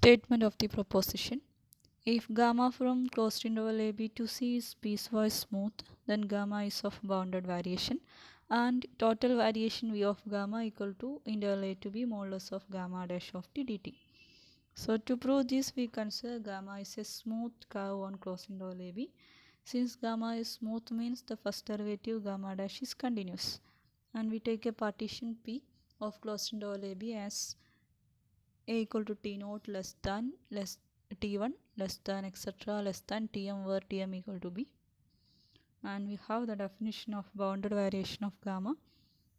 Statement of the proposition. If gamma from closed interval a b to c is piecewise smooth, then gamma is of bounded variation and total variation v of gamma equal to interval a to b modulus of gamma dash of t dt. So to prove this, we consider gamma is a smooth curve on closed interval a b. Since gamma is smooth means the first derivative gamma dash is continuous, and we take a partition p of closed interval a b as a equal to t naught less than t1 less than etc less than tm, where tm equal to b, and we have the definition of bounded variation of gamma.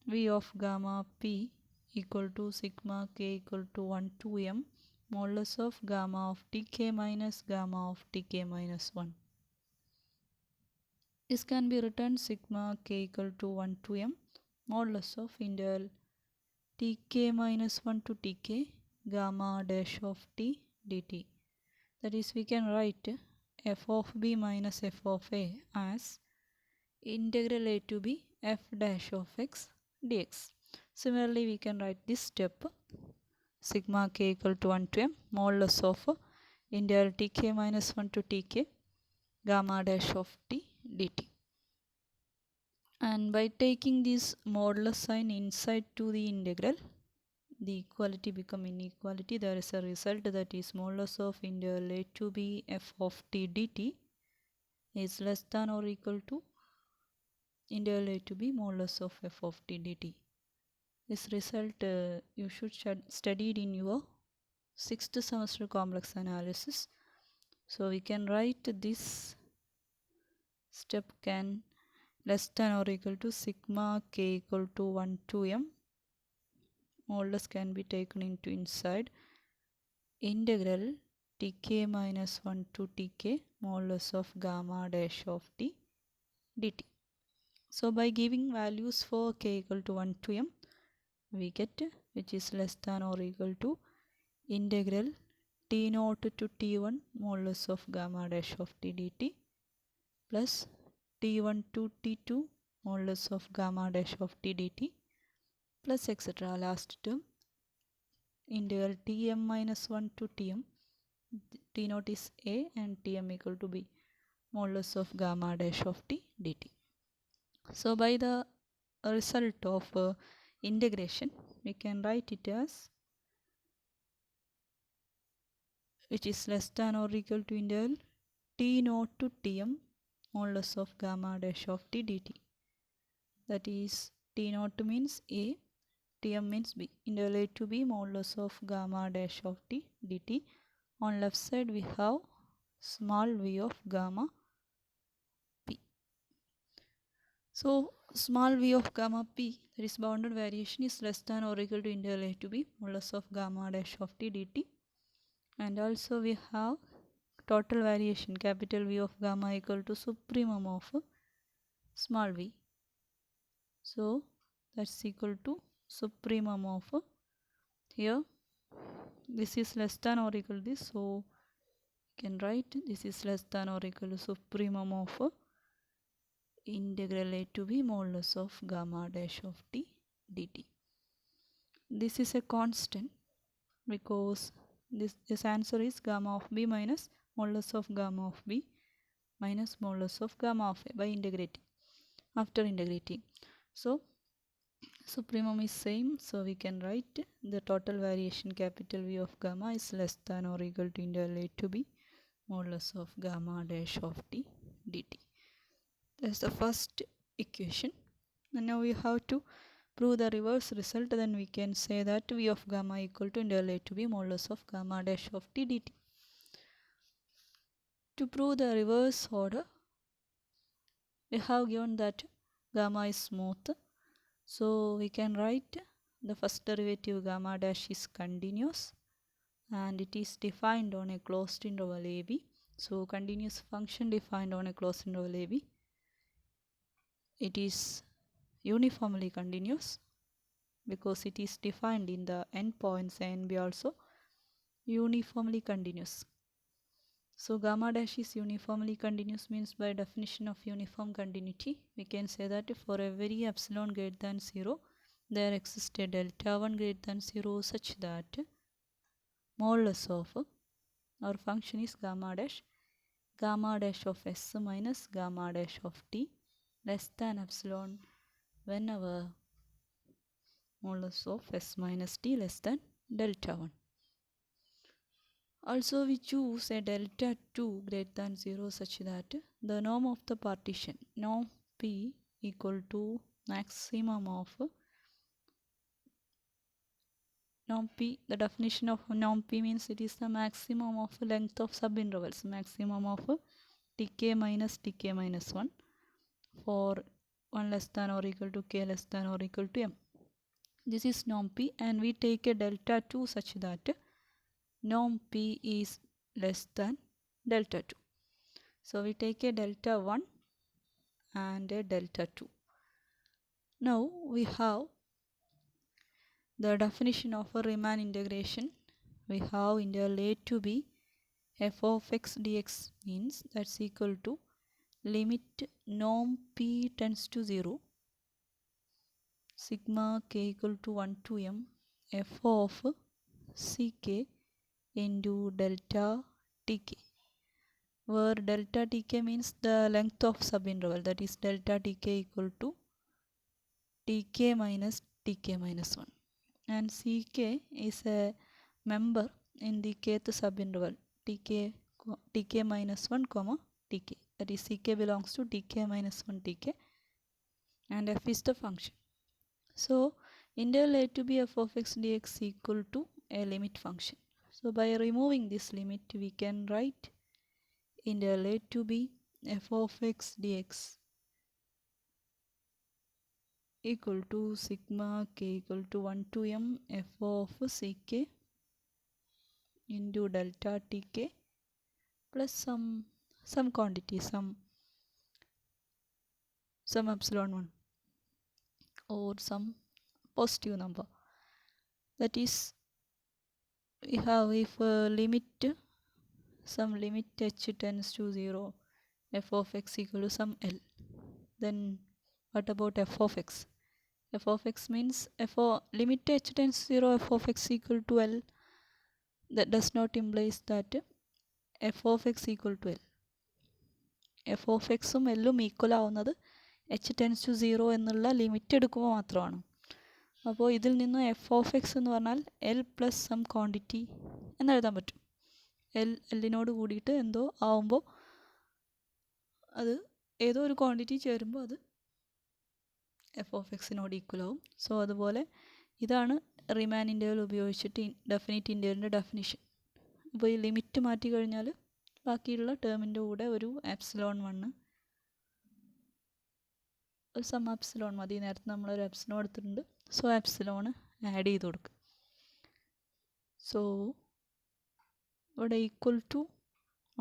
V of gamma p equal to sigma k equal to 1 to m modulus of gamma of tk minus gamma of tk minus 1. This can be written sigma k equal to 1 to m modulus of interval tk minus 1 to tk gamma dash of t dt. That is, we can write f of b minus f of a as integral a to b f dash of x dx. Similarly, we can write this step sigma k equal to 1 to m modulus of integral tk minus 1 to tk gamma dash of t dt. And by taking this modulus sign inside to the integral, the equality become inequality. There is a result, that is modulus of integral a to b f of t dt is less than or equal to integral a to b modulus of f of t dt. This result you should study it in your 6th semester complex analysis. So we can write this step can less than or equal to sigma k equal to 1 to m modulus can be taken into inside integral tk minus 1 to tk modulus of gamma dash of t dt. So by giving values for k equal to 1 to m, we get which is less than or equal to integral t naught to t1 modulus of gamma dash of t dt plus t1 to t2 modulus of gamma dash of t dt plus etc. Last term integral tm minus 1 to tm, t naught is a and tm equal to b modulus of gamma dash of t dt. So by the result of integration, we can write it as which is less than or equal to integral t naught to tm modulus of gamma dash of t dt. That is, t naught means a, tm means b, integral a to b modulus of gamma dash of t dt. On left side we have small v of gamma p. So small v of gamma p, that is bounded variation, is less than or equal to integral a to b modulus of gamma dash of t dt. And also we have total variation capital V of gamma equal to supremum of small v. So that's equal to supremum of here this is less than or equal to this, so you can write this is less than or equal to supremum of integral a to b modulus of gamma dash of t dt. This is a constant because this answer is gamma of b minus modulus of gamma of b minus modulus of gamma of a by integrating, after integrating. So supremum is same, so we can write the total variation capital V of gamma is less than or equal to integral a to b modulus of gamma dash of t dt. That's the first equation. And now we have to prove the reverse result. Then we can say that V of gamma equal to integral a to b modulus of gamma dash of t dt. To prove the reverse order, we have given that gamma is smooth, so we can write the first derivative gamma dash is continuous and it is defined on a closed interval a b. So continuous function defined on a closed interval a b, it is uniformly continuous because it is defined in the endpoints a and b also uniformly continuous. So gamma dash is uniformly continuous means by definition of uniform continuity, we can say that for every epsilon greater than 0, there exists a delta 1 greater than 0 such that modulus of our function is gamma dash of s minus gamma dash of t less than epsilon whenever modulus of s minus t less than delta 1. Also we choose a delta 2 greater than 0 such that the norm of the partition norm p equal to maximum of norm p. The definition of norm p means it is the maximum of length of subintervals, maximum of tk minus 1 for 1 less than or equal to k less than or equal to m. This is norm p, and we take a delta 2 such that norm p is less than delta 2. So we take a delta 1 and a delta 2. Now we have the definition of a Riemann integration. We have integral a to b f of x dx means that's equal to limit norm p tends to 0 sigma k equal to 1 to m f of ck into delta tk, where delta tk means the length of subinterval, that is delta tk equal to tk minus 1, and ck is a member in the kth subinterval tk minus 1 comma tk, that is ck belongs to tk minus 1 tk, and f is the function. So integral a to b f of x dx equal to a limit function. So by removing this limit we can write integral a to b f of x dx equal to sigma k equal to 1 to m f of ck into delta tk plus some quantity, some epsilon 1 or some positive number. That is, we have if some limit h tends to 0 f of x equal to some L, then what about f of x? F of x means limit h tends to 0 f of x equal to L. That does not implies that f of x equal to L. f of x ഉം L ഉം equal ആവുന്നത് h tends to 0 എന്നുള്ള limit എടുക്കുമ്പോൾ മാത്രമാണ്. അപ്പോൾ ഇതിൽ നിന്ന് F of X എന്ന് പറഞ്ഞാൽ എൽ പ്ലസ് സം ക്വാണ്ടിറ്റി എന്നെഴുതാൻ പറ്റും. എല്ലിനോട് കൂടിയിട്ട് എന്തോ ആവുമ്പോൾ അത് ഏതോ ഒരു ക്വാണ്ടിറ്റി ചേരുമ്പോൾ അത് എഫ് ഓഫ് എക്സിനോട് ഈക്വൽ ആവും. സോ അതുപോലെ ഇതാണ് റിമാൻ ഇൻ്റർവൽ ഉപയോഗിച്ചിട്ട് ഡെഫിനിറ്റ് ഇൻ്റർവലിൻ്റെ ഡെഫിനിഷൻ. അപ്പോൾ ഈ ലിമിറ്റ് മാറ്റി കഴിഞ്ഞാൽ ബാക്കിയുള്ള ടേമിൻ്റെ കൂടെ ഒരു എപ്സിലോൺ 1 ഒരു സം എപ്സിലോൺ മതി. നേരത്തെ നമ്മളൊരു എപ്സിലോൺ എടുത്തിട്ടുണ്ട്. സോ എപ്സിലോൺ ആഡ് ചെയ്ത് കൊടുക്കുക. സോ ഇവിടെ ഈക്വൽ ടു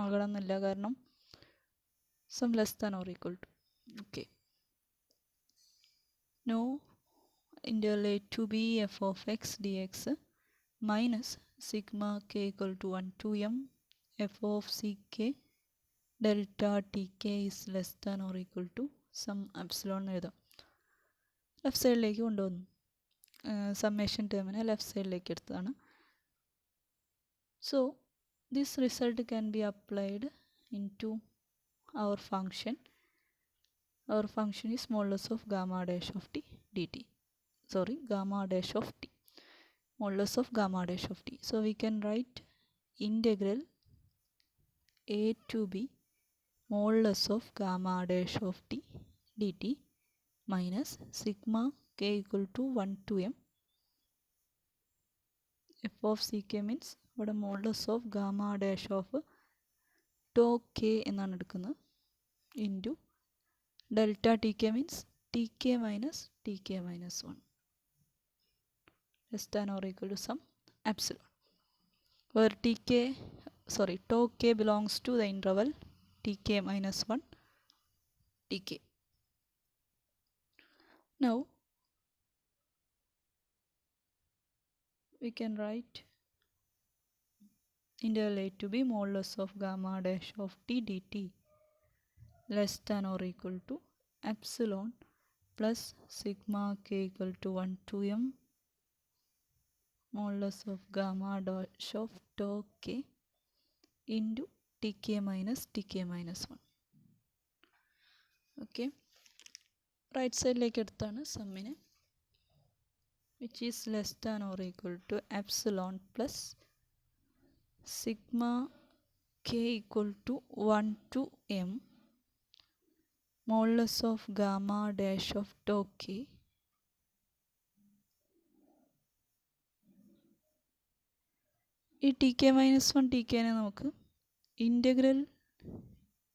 ആകണമെന്നില്ല, കാരണം some less than or equal to. Okay, no interval a to b f of x dx minus sigma k equal to 1 to m f of ck delta tk is less than or equal to some epsilon എഴുതാം. Left സൈഡിലേക്ക് കൊണ്ടുവന്നു. Summation ടേമിനെ left സൈഡിലേക്ക് എടുത്തതാണ്. So this result can be applied into our function. Our function is modulus of gamma dash of t dt. Sorry, gamma dash of t. Modulus of gamma dash of t. So we can write integral a to b modulus of gamma dash of t dt minus sigma k equal to 1 to m f of ck means what a modulus of gamma dash of tau k എന്നാണ് എടുക്കുന്നത് into delta tk means tk minus 1 less than or equal to some epsilon, where tau k belongs to the interval tk minus 1 tk. Now we can write integral a to b modulus of gamma dash of t dt less than or equal to epsilon plus sigma k equal to 1 to m modulus of gamma dash of tau k into tk minus 1. Okay, right സൈഡിലേക്ക് എടുത്താണ് സമ്മിനെ, which is less than or equal to epsilon plus sigma k equal to 1 to m modulus of gamma dash of tau k ഈ T K minus 1 T കെനെ നമുക്ക് integral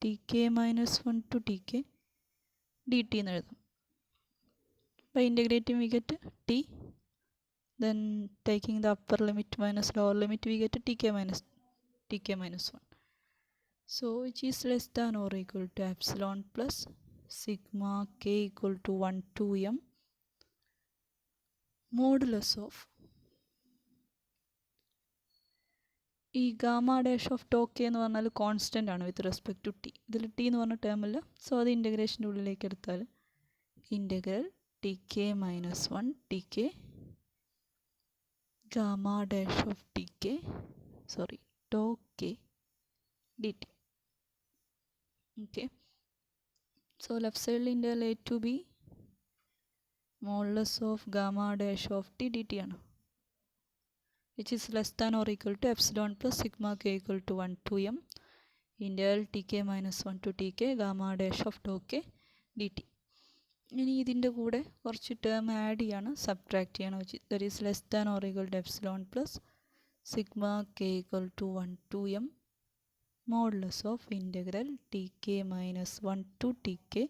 T K minus 1 to T K D T എന്ന് എഴുതാം. By integrating we get t, then taking the upper limit minus lower limit we get tk minus 1. So which is less than or equal to epsilon plus sigma k equal to 1 to m modulus of ഈ gamma dash of tau k എന്ന് പറഞ്ഞാൽ constant ആണ് with respect to t. ഇതിൽ t എന്ന് പറഞ്ഞ ടേമില്ല, so അത് ഇൻ്റഗ്രേഷൻ്റെ ഉള്ളിലേക്ക് എടുത്താൽ integral T K minus 1 t k gamma dash of T k tau k D t. Okay, so left സൈഡിൽ integral a to b modulus of gamma dash of t d t ആണ്, which is less than or equal to epsilon plus sigma k equal to 1 to m integral tk minus 1 to tk gamma dash of tau k dt. ഇനി ഇതിൻ്റെ കൂടെ കുറച്ച് term add ചെയ്യാണ്, subtract ചെയ്യണം, that is less than or equal to epsilon plus sigma k equal to 1 to m modulus of integral tk minus 1 to tk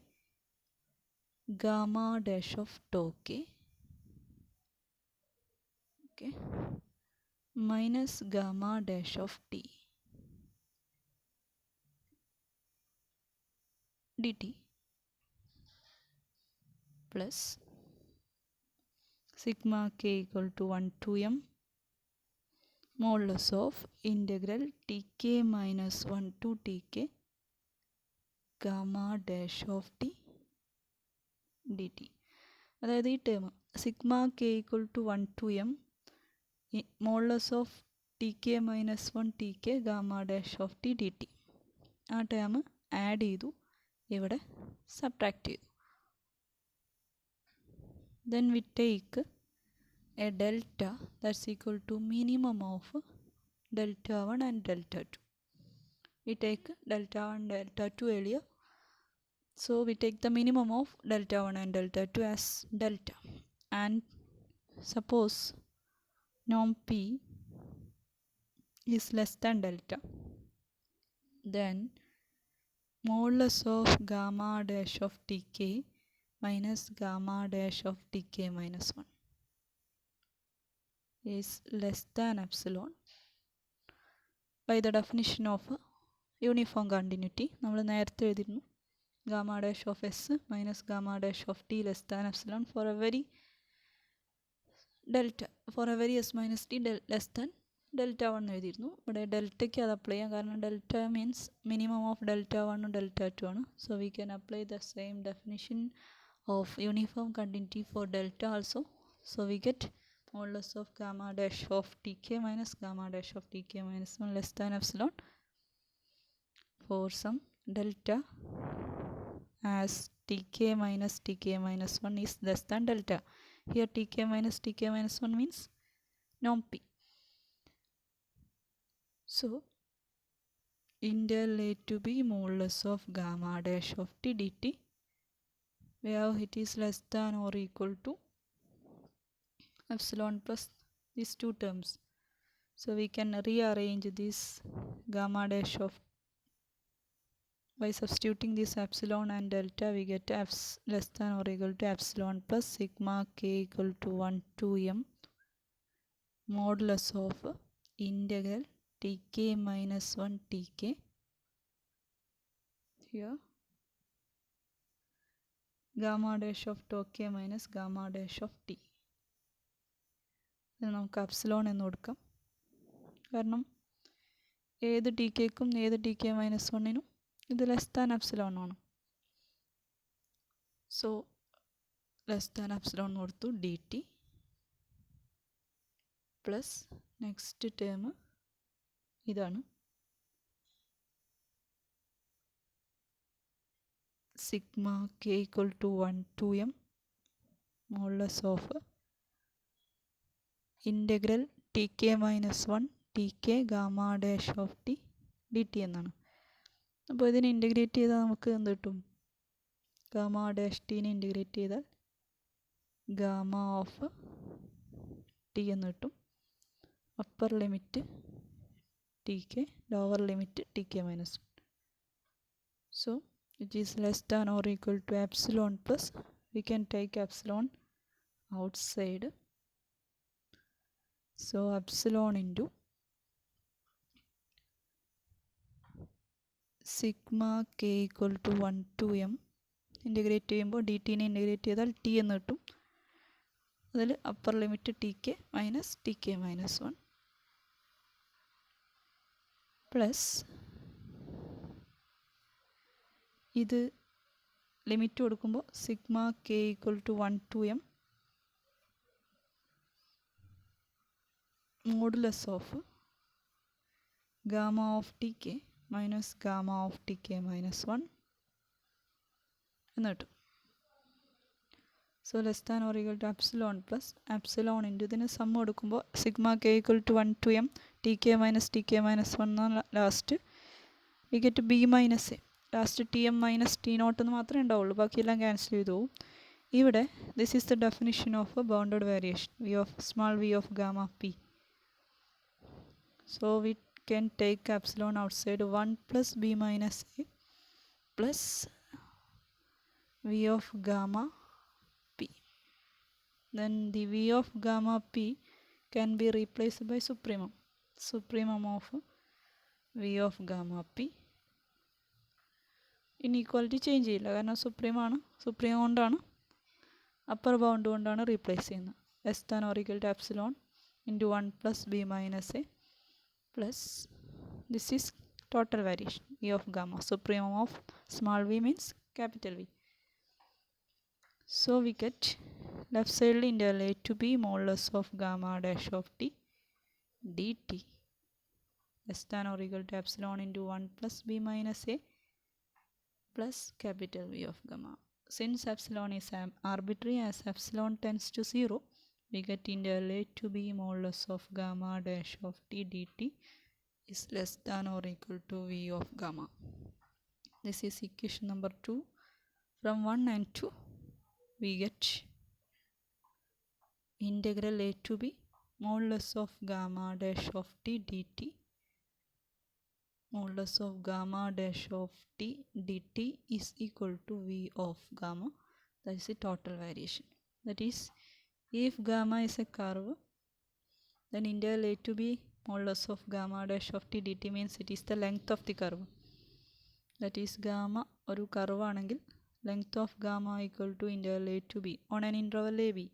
gamma dash of tau k. Okay, minus gamma dash of t dt plus sigma k equal to 1 to m modulus of integral tk minus 1 to tk gamma dash of t dt. അതായത് ഈ term sigma k equal to 1 to m modulus of tk minus 1 tk gamma dash of t dt, ആ term add ചെയ്തു, ഇവിടെ subtract ചെയ്തു. Then we take a delta that's equal to minimum of delta 1 and delta 2. We take delta 1 delta 2 earlier, so we take the minimum of delta 1 and delta 2 as delta, and suppose norm p is less than delta, then modulus of gamma dash of tk minus gamma dash of tk minus 1 is less than epsilon. By the definition of uniform continuity, നമ്മൾ നേരത്തെ എഴുതിയിരുന്നു gamma dash of s minus gamma dash of t less than epsilon for a very delta, for a very s minus t less than delta 1 എഴുതിയിരുന്നു. ഇവിടെ ഡെൽറ്റയ്ക്ക് അത് apply ചെയ്യാം, കാരണം delta means minimum of delta 1 delta 2 ആണ്. So we can apply the same definition of uniform continuity four delta also. So we get modulus of gamma dash of tk minus gamma dash of tk minus 1 less than epsilon for some delta as tk minus 1 is less than delta. Here tk minus 1 means norm p. So integral a to b modulus of gamma dash of t dt, we have it is less than or equal to epsilon plus these two terms. So we can rearrange this gamma dash of, by substituting this epsilon and delta we get less than or equal to epsilon plus sigma k equal to 1 to m modulus of integral tk minus 1 tk, here gamma dash of tau k minus gamma dash of t. ഇത് നമുക്ക് epsilon എന്ന് കൊടുക്കാം, കാരണം ഏത് T കെക്കും ഏത് T K minus 1നും ഇത് less than epsilon ആണ്. സോ ലെസ് ദാൻ എപ്സിലോൺ കൊടുത്തു d t plus next term ഇതാണ് sigma k equal to 1 to m modulus of integral T K minus 1 t k gamma dash of t d t എന്നാണ്. അപ്പോൾ ഇതിനെ integrate ചെയ്താൽ നമുക്ക് എന്ത് കിട്ടും? ഗാമ ഡാഷ് ടീനെ ഇൻ്റഗ്രേറ്റ് ചെയ്താൽ ഗാമ ഓഫ് ടി എന്ന് കിട്ടും. Upper limit T k, lower limit T K minus 1. So it is less than or equal to epsilon plus we can take epsilon outside. So epsilon into sigma k equal to 1 to m integrate ചെയ്യുമ്പോൾ D ടീനെ integrate ചെയ്താൽ T എന്ന് കിട്ടും. അതിൽ upper limit T K minus 1 plus ഇത് limit കൊടുക്കുമ്പോൾ sigma k equal to 1 to m modulus of gamma of T K minus gamma of T K minus 1 എന്ന് കിട്ടും. So less than or equal to epsilon plus epsilon into ഇതിന് sum കൊടുക്കുമ്പോൾ sigma k equal to 1 to m T K minus 1 എന്നാണ് last. We get B minus A. Last T M minus T naught എന്ന് മാത്രമേ ഉണ്ടാവുള്ളൂ, ബാക്കിയെല്ലാം cancel ചെയ്തു പോകും. ഇവിടെ this is the definition of a bounded variation V of small V of gamma P. So we can take epsilon outside 1 plus B minus A plus V of gamma P. Then the V of gamma P can be replaced by supremum of V of gamma P. Inequality change ചെയ്യില്ല, കാരണം supreme കൊണ്ടാണ് upper bound കൊണ്ടാണ് replace ചെയ്യുന്നത്. Less than or equal to epsilon into 1 plus B minus A plus this is total variation V of gamma. Supremum of small v means capital v. So we get left സൈഡിൽ interval a to b modulus of gamma dash of t d t less than or equal to epsilon into 1 plus B minus a plus capital V of gamma. Since epsilon is arbitrary, as epsilon tends to 0, we get integral a to b modulus of gamma dash of t dt is less than or equal to V of gamma. This is equation number 2. From 1 and 2, we get integral a to b modulus of gamma dash of t dt modulus of gamma dash of t dt is equal to V of gamma. That is the total variation. That is, if gamma is a curve, then integral a to b modulus of gamma dash of t dt means it is the length of the curve. That is, gamma ഒരു curve ആണെങ്കിൽ length of gamma equal to integral a to b on an interval a b.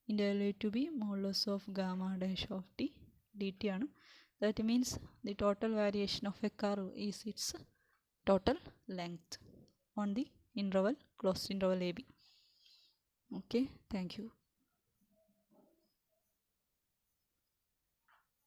Integral a to b modulus of gamma dash of t dt ആണ്. That means the total variation of a curve is its total length on the interval, closed interval AB. Okay, thank you.